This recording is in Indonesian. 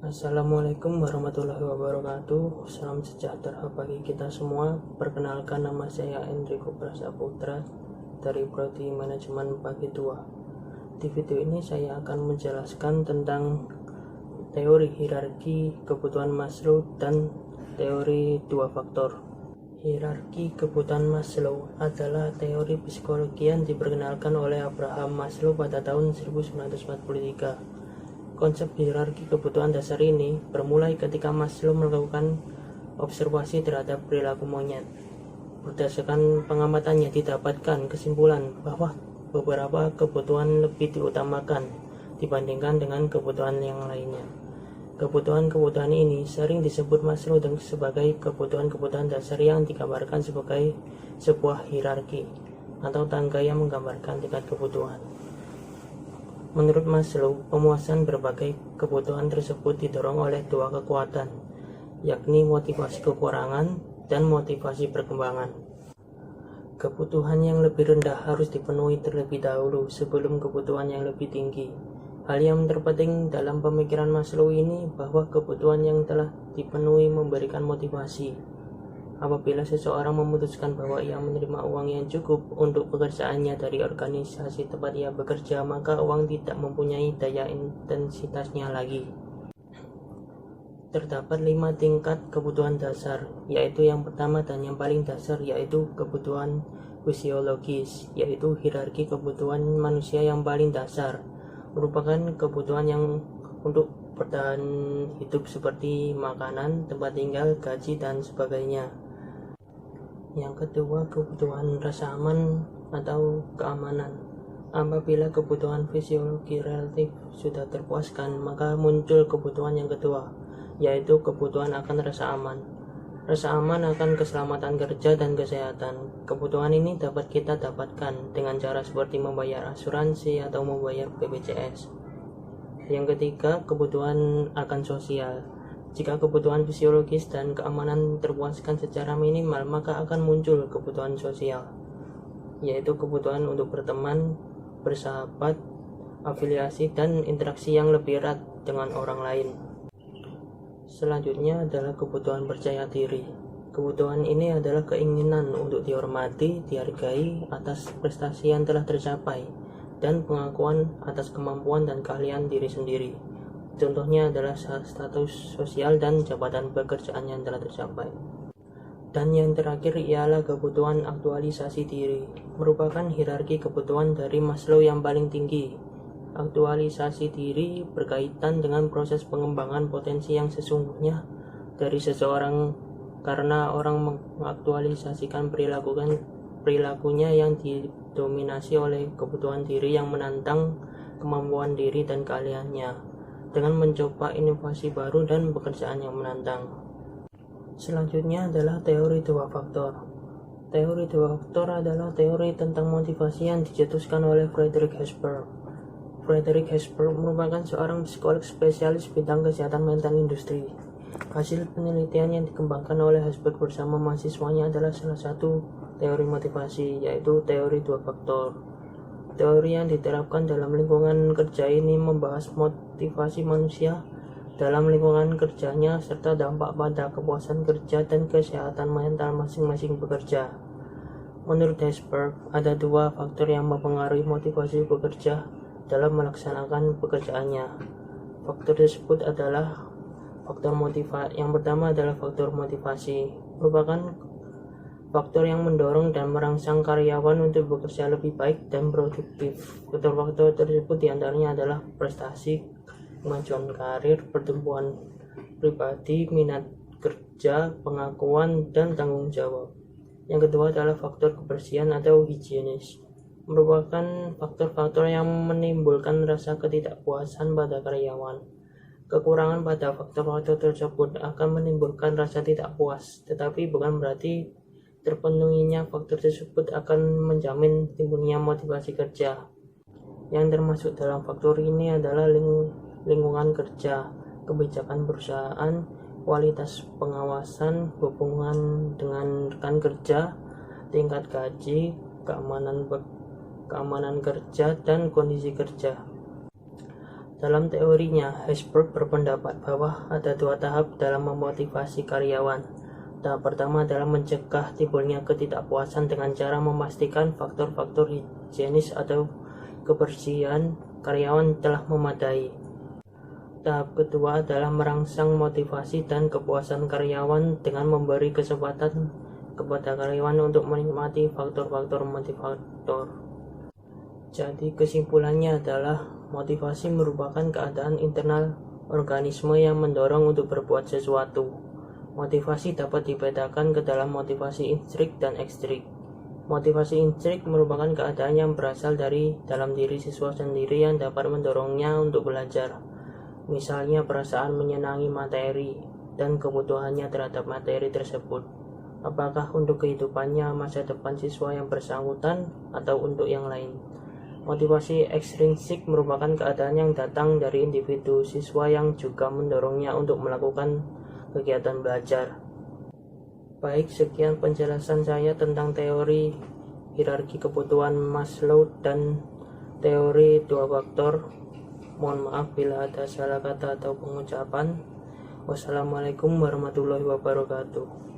Assalamualaikum warahmatullahi wabarakatuh. Salam sejahtera bagi kita semua. Perkenalkan, nama saya Enrico Prasaputra dari Prodi Manajemen Pagi Tua. Di video ini saya akan menjelaskan tentang teori hierarki kebutuhan Maslow dan teori dua faktor. Hierarki kebutuhan Maslow adalah teori psikologi yang diperkenalkan oleh Abraham Maslow pada tahun 1943. Konsep hierarki kebutuhan dasar ini bermulai ketika Maslow melakukan observasi terhadap perilaku monyet. Berdasarkan pengamatannya didapatkan kesimpulan bahwa beberapa kebutuhan lebih diutamakan dibandingkan dengan kebutuhan yang lainnya. Kebutuhan-kebutuhan ini sering disebut Maslow sebagai kebutuhan-kebutuhan dasar yang digambarkan sebagai sebuah hierarki atau tangga yang menggambarkan tingkat kebutuhan. Menurut Maslow, pemuasan berbagai kebutuhan tersebut didorong oleh dua kekuatan, yakni motivasi kekurangan dan motivasi perkembangan. Kebutuhan yang lebih rendah harus dipenuhi terlebih dahulu sebelum kebutuhan yang lebih tinggi. Hal yang terpenting dalam pemikiran Maslow ini bahwa kebutuhan yang telah dipenuhi memberikan motivasi. Apabila seseorang memutuskan bahwa ia menerima uang yang cukup untuk pekerjaannya dari organisasi tempat ia bekerja, maka uang tidak mempunyai daya intensitasnya lagi. Terdapat 5 tingkat kebutuhan dasar, yaitu yang pertama dan yang paling dasar yaitu kebutuhan fisiologis, yaitu hierarki kebutuhan manusia yang paling dasar, merupakan kebutuhan yang untuk bertahan hidup seperti makanan, tempat tinggal, gaji, dan sebagainya. Yang kedua, kebutuhan rasa aman atau keamanan. Apabila kebutuhan fisiologi relatif sudah terpuaskan, maka muncul kebutuhan yang kedua, yaitu kebutuhan akan rasa aman. Rasa aman akan keselamatan kerja dan kesehatan. Kebutuhan ini dapat kita dapatkan dengan cara seperti membayar asuransi atau membayar BPJS. Yang ketiga, kebutuhan akan sosial. Jika kebutuhan fisiologis dan keamanan terpuaskan secara minimal, maka akan muncul kebutuhan sosial, yaitu kebutuhan untuk berteman, bersahabat, afiliasi, dan interaksi yang lebih erat dengan orang lain. Selanjutnya adalah kebutuhan percaya diri. Kebutuhan ini adalah keinginan untuk dihormati, dihargai atas prestasi yang telah tercapai, dan pengakuan atas kemampuan dan keahlian diri sendiri. Contohnya adalah status sosial dan jabatan pekerjaan yang telah tercapai. Dan yang terakhir ialah kebutuhan aktualisasi diri, merupakan hierarki kebutuhan dari Maslow yang paling tinggi. Aktualisasi diri berkaitan dengan proses pengembangan potensi yang sesungguhnya dari seseorang, karena orang mengaktualisasikan perilakunya yang didominasi oleh kebutuhan diri yang menantang kemampuan diri dan keahliannya, dengan mencoba inovasi baru dan pekerjaan yang menantang. Selanjutnya adalah teori dua faktor. Teori dua faktor adalah teori tentang motivasi yang dicetuskan oleh Frederick Herzberg. Frederick Herzberg merupakan seorang psikolog spesialis bidang kesehatan mental industri. Hasil penelitian yang dikembangkan oleh Herzberg bersama mahasiswanya adalah salah satu teori motivasi, yaitu teori dua faktor. Teori yang diterapkan dalam lingkungan kerja ini membahas motivasi manusia dalam lingkungan kerjanya serta dampak pada kepuasan kerja dan kesehatan mental masing-masing pekerja. Menurut Herzberg, ada dua faktor yang mempengaruhi motivasi pekerja dalam melaksanakan pekerjaannya. Faktor tersebut adalah faktor motivasi. Yang pertama adalah faktor motivasi, merupakan faktor yang mendorong dan merangsang karyawan untuk bekerja lebih baik dan produktif. Faktor-faktor tersebut diantaranya adalah prestasi, kemajuan karir, pertumbuhan pribadi, minat kerja, pengakuan, dan tanggung jawab. Yang kedua adalah faktor kebersihan atau higienis, merupakan faktor-faktor yang menimbulkan rasa ketidakpuasan pada karyawan. Kekurangan pada faktor-faktor tersebut akan menimbulkan rasa tidak puas, tetapi bukan berarti terpenuhinya faktor tersebut akan menjamin timbulnya motivasi kerja. Yang termasuk dalam faktor ini adalah lingkungan kerja, kebijakan perusahaan, kualitas pengawasan, hubungan dengan rekan kerja, tingkat gaji, keamanan kerja, dan kondisi kerja. Dalam teorinya, Herzberg berpendapat bahwa ada 2 tahap dalam memotivasi karyawan. Tahap pertama adalah mencegah timbulnya ketidakpuasan dengan cara memastikan faktor-faktor higienis atau kebersihan karyawan telah memadai. Tahap kedua adalah merangsang motivasi dan kepuasan karyawan dengan memberi kesempatan kepada karyawan untuk menikmati faktor-faktor motivator. Jadi kesimpulannya adalah motivasi merupakan keadaan internal organisme yang mendorong untuk berbuat sesuatu. Motivasi dapat dibedakan ke dalam motivasi instrik dan ekstrik. Motivasi instrik merupakan keadaan yang berasal dari dalam diri siswa sendiri yang dapat mendorongnya untuk belajar. Misalnya perasaan menyenangi materi dan kebutuhannya terhadap materi tersebut. Apakah untuk kehidupannya, masa depan siswa yang bersangkutan, atau untuk yang lain. Motivasi ekstrinsik merupakan keadaan yang datang dari individu siswa yang juga mendorongnya untuk melakukan kegiatan belajar. Baik, sekian penjelasan saya tentang teori hierarki kebutuhan Maslow dan teori 2 faktor. Mohon maaf bila ada salah kata atau pengucapan. Wassalamualaikum warahmatullahi wabarakatuh.